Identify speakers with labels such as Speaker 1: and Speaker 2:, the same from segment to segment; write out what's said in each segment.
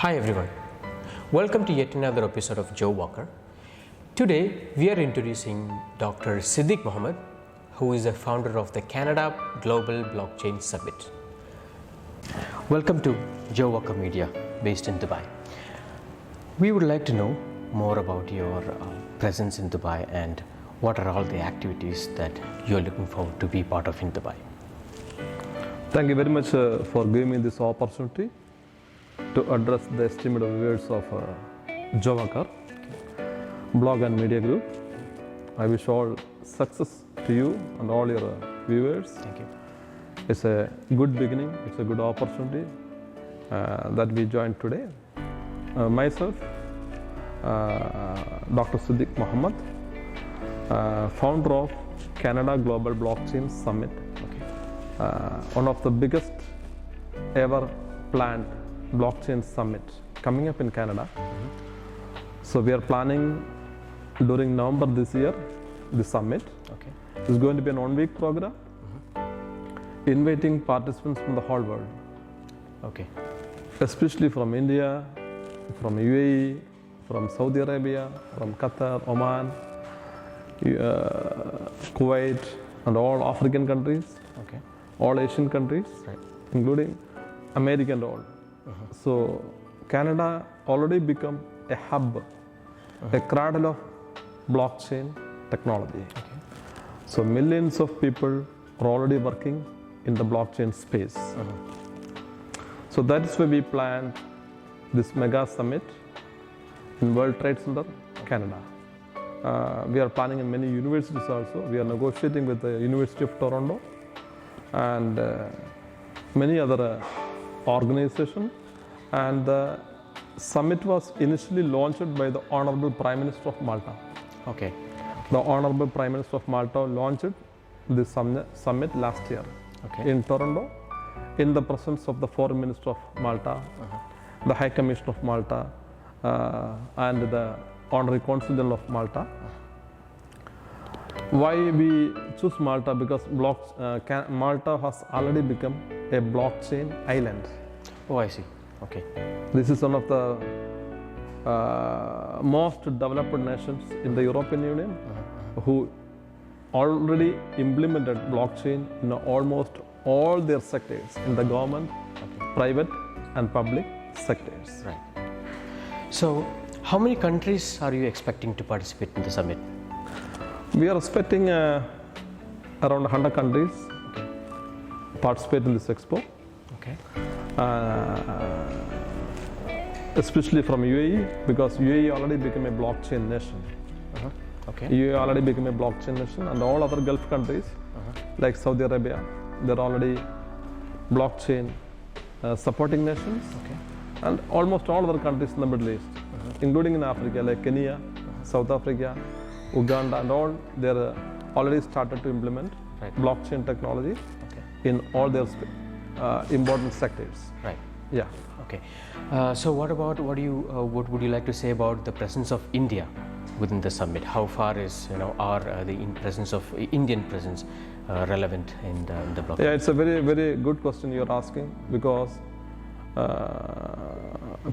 Speaker 1: Hi everyone, welcome to yet another episode of Joe Walker. Today we are introducing Dr. Siddiq Mohammed, who is the founder of the Canada Global Blockchain Summit. Welcome to Joe Walker Media based in Dubai. We would like to know more about your presence in Dubai and what are all the activities that you are looking forward to be part of in Dubai.
Speaker 2: Thank you very much for giving me this opportunity to address the esteemed viewers of Joe Walker blog and media group. I wish all success to you and all your viewers.
Speaker 1: Thank you.
Speaker 2: It's a good beginning, it's a good opportunity that we joined today. Myself, Dr. Siddiq Mohammed, founder of Canada Global Blockchain Summit, one of the biggest ever planned blockchain summit coming up in Canada. So we are planning during November this year, the summit. It's going to be an 1-week program, inviting participants from the whole world. Especially from India, from UAE, from Saudi Arabia, from Qatar, Oman, Kuwait, and all African countries, all Asian countries, including America and all. So Canada already become a hub, a cradle of blockchain technology. So millions of people are already working in the blockchain space. So that is why we planned this mega summit in World Trade Center, Canada. We are planning in many universities also. We are negotiating with the University of Toronto and many other organizations. And the summit was initially launched by the Honorable Prime Minister of Malta. The Honorable Prime Minister of Malta launched this summit last year in Toronto in the presence of the Foreign Minister of Malta, the High Commissioner of Malta, and the Honorary Consul General of Malta. Why we choose Malta? Because Malta has already become a blockchain island.
Speaker 1: Oh, I see.
Speaker 2: This is one of the most developed nations in the European Union who already implemented blockchain in almost all their sectors, in the government, private and public sectors.
Speaker 1: So, how many countries are you expecting to participate in the summit?
Speaker 2: We are expecting around 100 countries participate in this expo. Especially from UAE, because UAE already became a blockchain nation. UAE already became a blockchain nation, and all other Gulf countries like Saudi Arabia, they're already blockchain supporting nations. And almost all other countries in the Middle East, including in Africa like Kenya, South Africa, Uganda, and all, they're already started to implement blockchain technology in all their important sectors.
Speaker 1: So what would you like to say about the presence of India within the summit? How far is the presence of Indian presence relevant in the blockchain?
Speaker 2: It's a very, very good question you're asking, because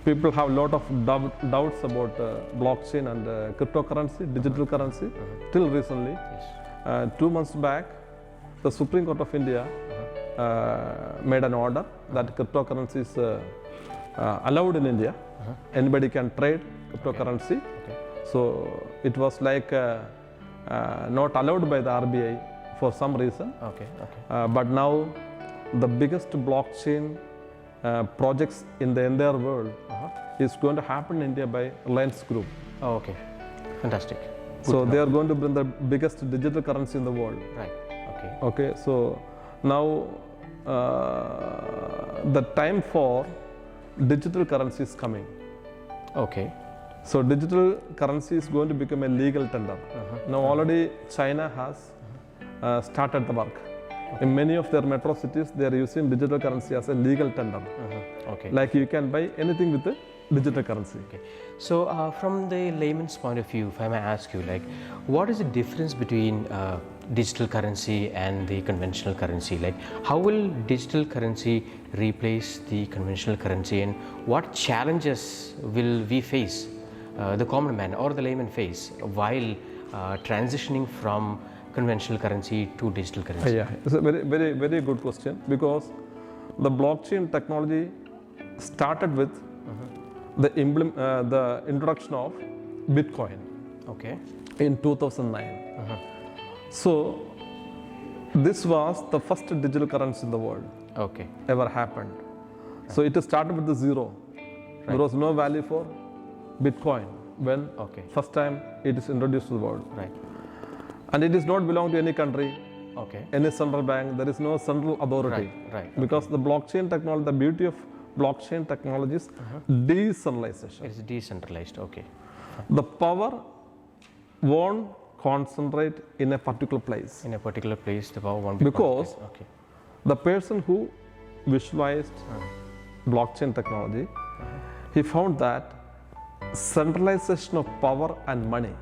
Speaker 2: people have a lot of doubts about blockchain and cryptocurrency, digital currency, till recently. 2 months back, the Supreme Court of India made an order that cryptocurrency is allowed in India. Anybody can trade cryptocurrency. So it was like not allowed by the RBI for some reason. But now the biggest blockchain projects in the entire world is going to happen in India by Reliance Group.
Speaker 1: Fantastic.
Speaker 2: So they are going to bring the biggest digital currency in the world. So now the time for digital currency is coming. So digital currency is going to become a legal tender. Now already China has started the work. In many of their metro cities, they are using digital currency as a legal tender.
Speaker 1: Okay.
Speaker 2: Like you can buy anything with the digital currency.
Speaker 1: Okay. So, from the layman's point of view, if I may ask you, like, what is the difference between digital currency and the conventional currency? Like, how will digital currency replace the conventional currency, and what challenges will we face, the common man or the layman face, while transitioning from conventional currency to digital currency?
Speaker 2: Yeah, it's a very good question, because the blockchain technology started with the introduction of Bitcoin
Speaker 1: Okay.
Speaker 2: in 2009. So this was the first digital currency in the world
Speaker 1: Okay.
Speaker 2: ever happened. So it started with the zero. There was no value for Bitcoin when
Speaker 1: Okay.
Speaker 2: first time it is introduced to the world.
Speaker 1: Right.
Speaker 2: And it does not belong to any country,
Speaker 1: Okay.
Speaker 2: any central bank. There is no central authority.
Speaker 1: Right.
Speaker 2: Because the blockchain technology, the beauty of blockchain technology is decentralization.
Speaker 1: It is decentralized. Okay.
Speaker 2: The power won't concentrate in a particular place.
Speaker 1: In a particular place, the power won't be
Speaker 2: Because
Speaker 1: concentrated. Okay.
Speaker 2: the person who visualized blockchain technology, he found that centralization of power and money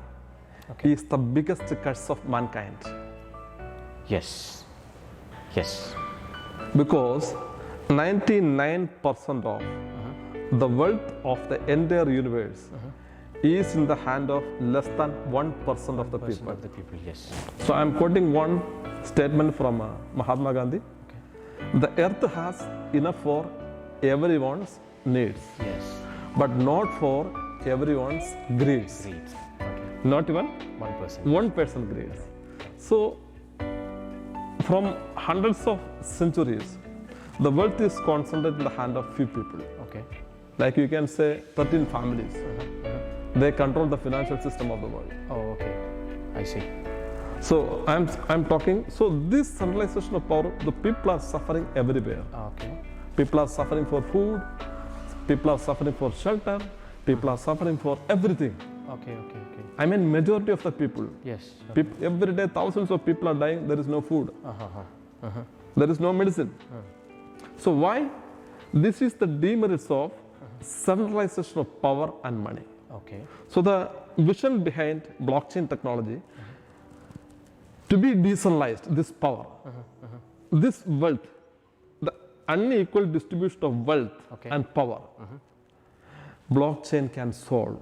Speaker 2: is the biggest curse of mankind.
Speaker 1: Yes. Yes.
Speaker 2: Because 99% of the wealth of the entire universe is in the hand of less than 1% of the people.
Speaker 1: Of the people. Yes.
Speaker 2: So I'm quoting one statement from Mahatma Gandhi. The earth has enough for everyone's needs,
Speaker 1: Yes.
Speaker 2: but not for everyone's greeds.
Speaker 1: Greed. Okay.
Speaker 2: Not even
Speaker 1: 1%.
Speaker 2: 1% greeds. So from hundreds of centuries, the wealth is concentrated in the hand of few people.
Speaker 1: Okay.
Speaker 2: Like you can say 13 families. They control the financial system of the world.
Speaker 1: Oh, okay. I see.
Speaker 2: So I'm talking, so this centralization of power, the people are suffering everywhere.
Speaker 1: Okay.
Speaker 2: People are suffering for food, people are suffering for shelter, people are suffering for everything.
Speaker 1: Okay.
Speaker 2: I mean majority of the people.
Speaker 1: Yes.
Speaker 2: Every day thousands of people are dying, there is no food. There is no medicine. So why? This is the demerits of centralization of power and money.
Speaker 1: Okay.
Speaker 2: So the vision behind blockchain technology to be decentralized, this power, this wealth, the unequal distribution of wealth and power, blockchain can solve.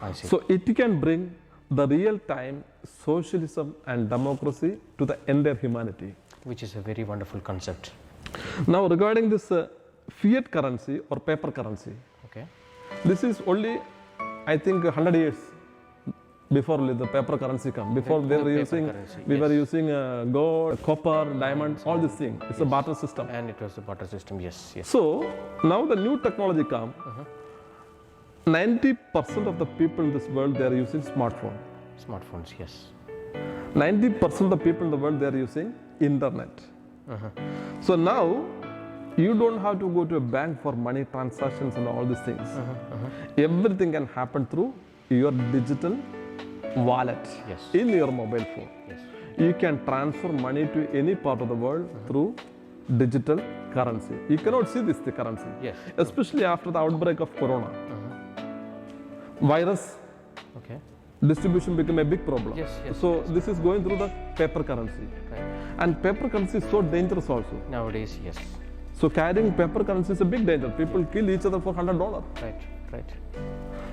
Speaker 1: I see.
Speaker 2: So it can bring the real-time socialism and democracy to the entire humanity.
Speaker 1: Which is a very wonderful concept.
Speaker 2: Now regarding this fiat currency or paper currency,
Speaker 1: Okay.
Speaker 2: this is only, I think, 100 years before the paper currency come. Before
Speaker 1: The
Speaker 2: we were
Speaker 1: paper
Speaker 2: using,
Speaker 1: currency,
Speaker 2: we were
Speaker 1: yes.
Speaker 2: using gold, copper, diamond, all these things. It's a barter system.
Speaker 1: And it was the barter system. Yes. Yes.
Speaker 2: So now the new technology come. 90% of the people in this world, they are using smartphone.
Speaker 1: Smartphones. Yes.
Speaker 2: 90% of the people in the world, they are using internet. So now you don't have to go to a bank for money transactions and all these things. Everything can happen through your digital wallet
Speaker 1: Yes.
Speaker 2: in your mobile phone.
Speaker 1: Yes.
Speaker 2: You can transfer money to any part of the world through digital currency. You cannot see this the currency,
Speaker 1: Yes.
Speaker 2: especially after the outbreak of corona. Virus
Speaker 1: Okay.
Speaker 2: distribution became a big problem.
Speaker 1: Yes, yes,
Speaker 2: So this is going through the paper currency.
Speaker 1: Right.
Speaker 2: And paper currency is so dangerous also.
Speaker 1: Nowadays, yes.
Speaker 2: So carrying paper currency is a big danger. People kill each other for $100.
Speaker 1: Right.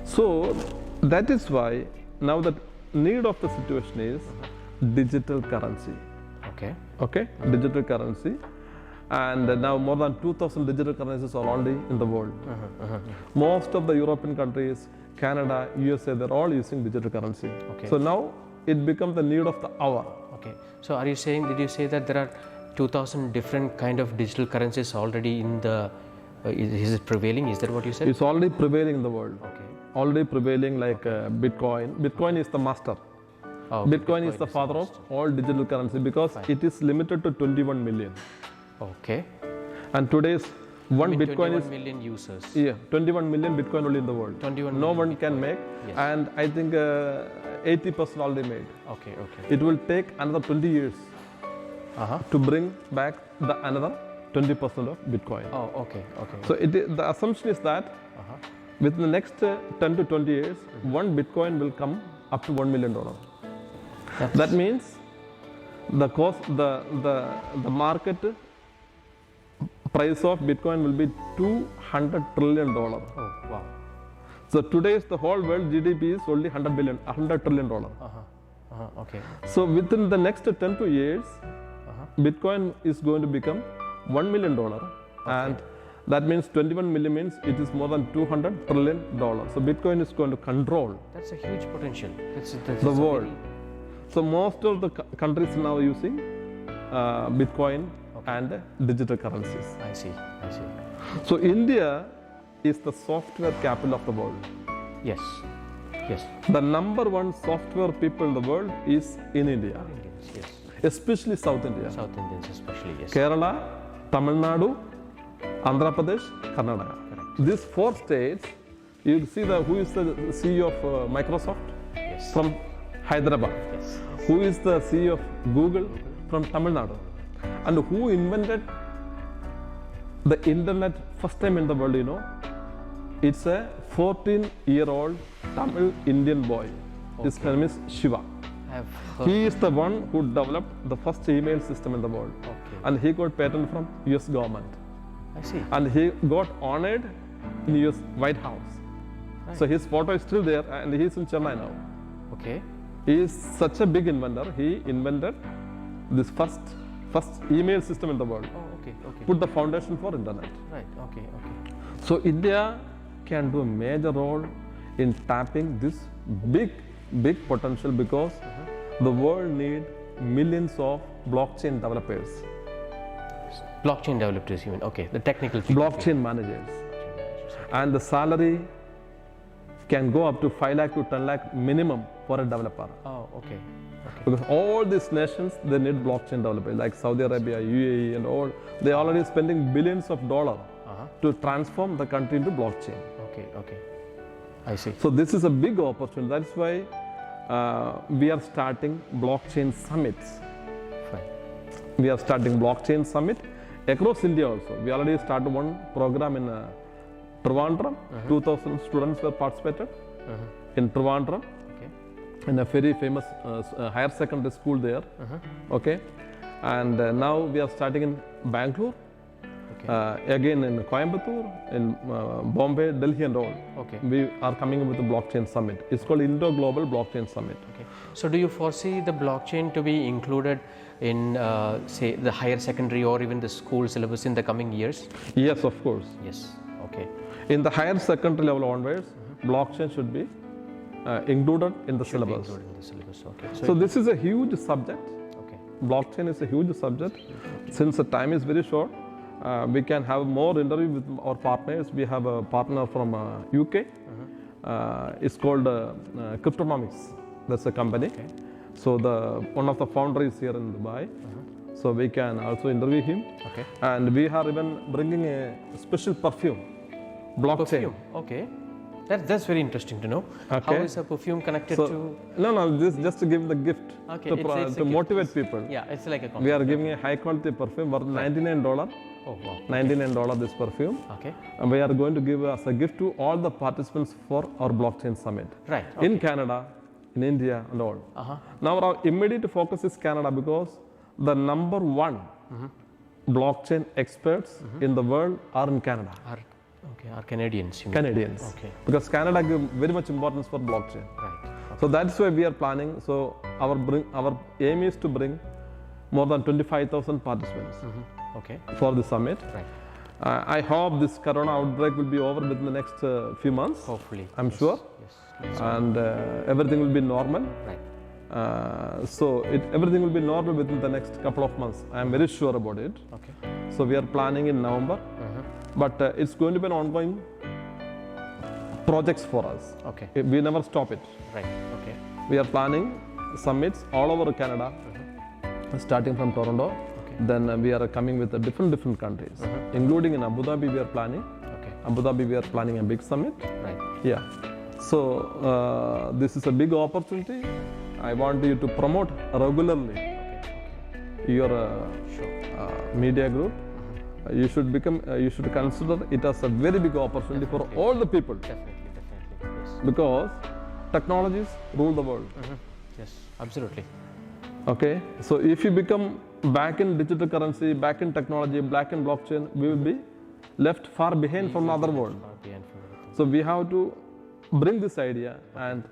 Speaker 2: So that is why now the need of the situation is digital currency.
Speaker 1: Okay.
Speaker 2: Okay, digital currency. And now more than 2,000 digital currencies are already in the world. Most of the European countries, Canada, USA, they're all using digital currency.
Speaker 1: Okay.
Speaker 2: So now it becomes the need of the hour.
Speaker 1: Okay. So are you saying? Did you say that there are 2,000 different kind of digital currencies already in the? Is it prevailing? Is that what you said?
Speaker 2: It's already prevailing in the world.
Speaker 1: Okay.
Speaker 2: Already prevailing like Bitcoin. Bitcoin is the master.
Speaker 1: Oh,
Speaker 2: Bitcoin is the father of all digital currency because it is limited to 21 million.
Speaker 1: Okay.
Speaker 2: And today's one Bitcoin
Speaker 1: 21
Speaker 2: is
Speaker 1: million users.
Speaker 2: 21 million Bitcoin only in the world.
Speaker 1: 21
Speaker 2: No
Speaker 1: million
Speaker 2: one can make,
Speaker 1: Yes.
Speaker 2: and I think 80% already made.
Speaker 1: Okay.
Speaker 2: It will take another 20 years to bring back the another 20% of Bitcoin.
Speaker 1: Oh, okay, okay.
Speaker 2: So the assumption is that within the next 10 to 20 years, one Bitcoin will come up to $1 million. That means the cost, the market price of Bitcoin will be $200 trillion.
Speaker 1: Oh, wow.
Speaker 2: So today's the whole world GDP is only $100 trillion.
Speaker 1: Okay.
Speaker 2: So within the next 10 to years, Bitcoin is going to become $1 million, and that means 21 million means it is more than $200 trillion. So Bitcoin is going to control
Speaker 1: That's a huge potential. That's
Speaker 2: the world. So most of the countries now are using Bitcoin and digital currencies.
Speaker 1: I see. I see.
Speaker 2: So India is the software capital of the world.
Speaker 1: Yes. Yes.
Speaker 2: The number one software people in the world is in India,
Speaker 1: Indians. Yes.
Speaker 2: especially South India.
Speaker 1: South Indians especially. Yes.
Speaker 2: Kerala, Tamil Nadu, Andhra Pradesh, Karnataka.
Speaker 1: Correct.
Speaker 2: These 4 states, you see who is the CEO of Microsoft?
Speaker 1: Yes.
Speaker 2: From Hyderabad.
Speaker 1: Yes.
Speaker 2: Who is the CEO of Google? From Tamil Nadu. And who invented the internet first time in the world, you know? It's a 14-year-old Tamil Indian boy. His name is Shiva.
Speaker 1: I have heard.
Speaker 2: He is the one who developed the first email system in the world.
Speaker 1: Okay.
Speaker 2: And he got patent from US government.
Speaker 1: I see.
Speaker 2: And he got honored in US White House.
Speaker 1: Right.
Speaker 2: So his photo is still there, and he is in Chennai now.
Speaker 1: Okay.
Speaker 2: He is such a big inventor. He invented this first email system in the world.
Speaker 1: Oh, okay. Okay.
Speaker 2: Put the foundation for internet.
Speaker 1: Right. Okay. Okay.
Speaker 2: So India can do a major role in tapping this big potential, because the world need millions of blockchain developers,
Speaker 1: Blockchain developers, you mean? Okay. The technical people.
Speaker 2: blockchain managers, and the salary can go up to 5 lakh to 10 lakh minimum for a developer.
Speaker 1: Oh, okay.
Speaker 2: Because all these nations, they need blockchain developers, like Saudi Arabia, UAE, and all. They are already spending billions of dollars to transform the country into blockchain.
Speaker 1: Okay. Okay. I see.
Speaker 2: So this is a big opportunity. That's why we are starting blockchain summits.
Speaker 1: Fine.
Speaker 2: We are starting blockchain summit across India also. We already started one program in Trivandrum. 2,000 students were participated in Trivandrum,
Speaker 1: Okay.
Speaker 2: in a very famous higher secondary school there. Okay, and now we are starting in Bangalore, again in Coimbatore, in Bombay, Delhi, and all.
Speaker 1: Okay.
Speaker 2: We are coming up with a blockchain summit. It's called Indo Global Blockchain Summit.
Speaker 1: Okay. So, do you foresee the blockchain to be included in, say, the higher secondary or even the school syllabus in the coming years?
Speaker 2: Yes, of course.
Speaker 1: Yes. Okay.
Speaker 2: In the higher secondary level onwards, blockchain should be included in the syllabus.
Speaker 1: Included in the syllabus. Okay.
Speaker 2: So this is a huge subject.
Speaker 1: Okay.
Speaker 2: Blockchain is a huge subject. Since the time is very short, we can have more interview with our partners. We have a partner from UK. It's called Cryptonomics. That's a company.
Speaker 1: Okay.
Speaker 2: So one of the founders is here in Dubai. So we can also interview him.
Speaker 1: Okay.
Speaker 2: And we are even bringing a special perfume, blockchain.
Speaker 1: Perfume. Okay. That's very interesting to know. How
Speaker 2: Okay.
Speaker 1: is a perfume connected
Speaker 2: So,
Speaker 1: to?
Speaker 2: no, this just to give the gift
Speaker 1: Okay,
Speaker 2: to,
Speaker 1: it's a
Speaker 2: to
Speaker 1: gift.
Speaker 2: motivate people.
Speaker 1: Yeah, it's like a
Speaker 2: We
Speaker 1: concept.
Speaker 2: are giving a high quality perfume worth $99.
Speaker 1: Oh wow.
Speaker 2: $99 this perfume.
Speaker 1: Okay.
Speaker 2: And we are going to give as a gift to all the participants for our blockchain summit
Speaker 1: Right.
Speaker 2: in Canada, in India, and all. Now our immediate focus is Canada, because the number one blockchain experts in the world are in Canada.
Speaker 1: Our Canadians. You mean?
Speaker 2: Canadians.
Speaker 1: Okay.
Speaker 2: Because Canada gives very much importance for blockchain.
Speaker 1: Right.
Speaker 2: So that's why we are planning. So our aim is to bring more than 25,000 participants
Speaker 1: Okay.
Speaker 2: for the summit.
Speaker 1: Right.
Speaker 2: I hope this corona outbreak will be over within the next few months.
Speaker 1: Hopefully.
Speaker 2: I'm sure.
Speaker 1: Yes.
Speaker 2: And everything will be normal.
Speaker 1: Right.
Speaker 2: So everything will be normal within the next couple of months. I am very sure about it.
Speaker 1: Okay.
Speaker 2: So we are planning in November. But it's going to be an ongoing projects for us.
Speaker 1: Okay.
Speaker 2: We never stop it.
Speaker 1: Right. Okay.
Speaker 2: We are planning summits all over Canada, starting from Toronto. Then we are coming with different countries, including in Abu Dhabi. We are planning.
Speaker 1: Okay.
Speaker 2: Abu Dhabi, we are planning a big summit.
Speaker 1: Right.
Speaker 2: Yeah. So this is a big opportunity. I want you to promote regularly. your
Speaker 1: Sure.
Speaker 2: media group, you should consider it as a very big opportunity for all the people,
Speaker 1: Definitely, yes.
Speaker 2: because technologies rule the world.
Speaker 1: Yes, absolutely.
Speaker 2: Okay, so if you become back in digital currency, back in technology, back in blockchain, we will be left far behind from the other world. So we have to bring this idea, and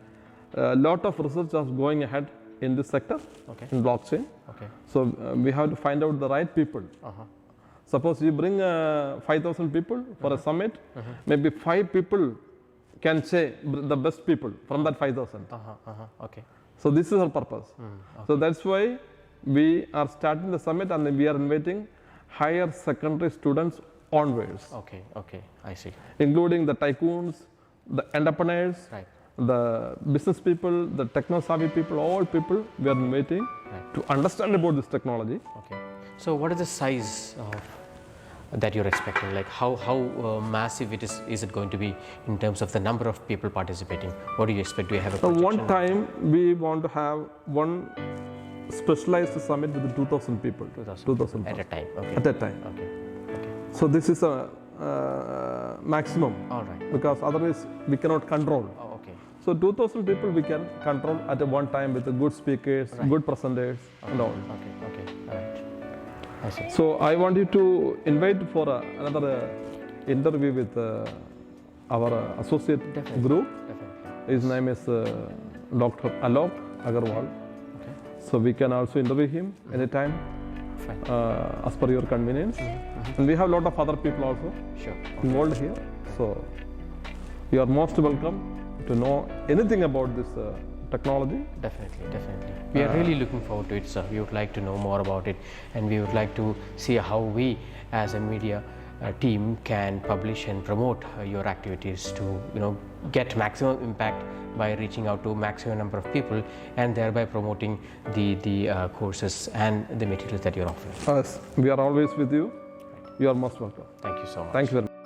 Speaker 2: a lot of research is going ahead in this sector,
Speaker 1: Okay.
Speaker 2: in blockchain.
Speaker 1: Okay.
Speaker 2: So we have to find out the right people. Suppose you bring 5,000 people for a summit, maybe 5 people can say the best people from that 5,000.
Speaker 1: Okay.
Speaker 2: So this is our purpose. So that's why we are starting the summit, and we are inviting higher secondary students onwards,
Speaker 1: Okay. Okay. I see.
Speaker 2: including the tycoons, the entrepreneurs,
Speaker 1: Right.
Speaker 2: the business people, the techno-savvy people, all people we are inviting
Speaker 1: Right.
Speaker 2: to understand about this technology.
Speaker 1: Okay. So what is the size that you're expecting? Like how massive is it going to be in terms of the number of people participating? What do you expect? Do you have a
Speaker 2: So
Speaker 1: projection?
Speaker 2: one time we want to have one specialized summit with 2,000 people. 2,000
Speaker 1: at a time. Okay.
Speaker 2: at a time.
Speaker 1: Okay. Okay.
Speaker 2: So this is a maximum,
Speaker 1: All right.
Speaker 2: because otherwise we cannot control.
Speaker 1: Oh, okay.
Speaker 2: So 2,000 people we can control at a one time with the good speakers, good presenters, and all.
Speaker 1: Okay. Okay. All right. I see.
Speaker 2: So I want you to invite for another interview with our associate group.
Speaker 1: Definitely.
Speaker 2: His name is Dr. Alok Agarwal.
Speaker 1: Okay.
Speaker 2: So we can also interview him anytime
Speaker 1: Fine.
Speaker 2: as per your convenience. And we have a lot of other people also
Speaker 1: Sure.
Speaker 2: involved here. So you are most welcome to know anything about this technology.
Speaker 1: Definitely, definitely. We are really looking forward to it, sir. We would like to know more about it, and we would like to see how we, as a media team, can publish and promote your activities to, get maximum impact by reaching out to maximum number of people, and thereby promoting the courses and the materials that you're offering.
Speaker 2: Yes, we are always with you. You are most welcome.
Speaker 1: Thank you so much.
Speaker 2: Thank you very much.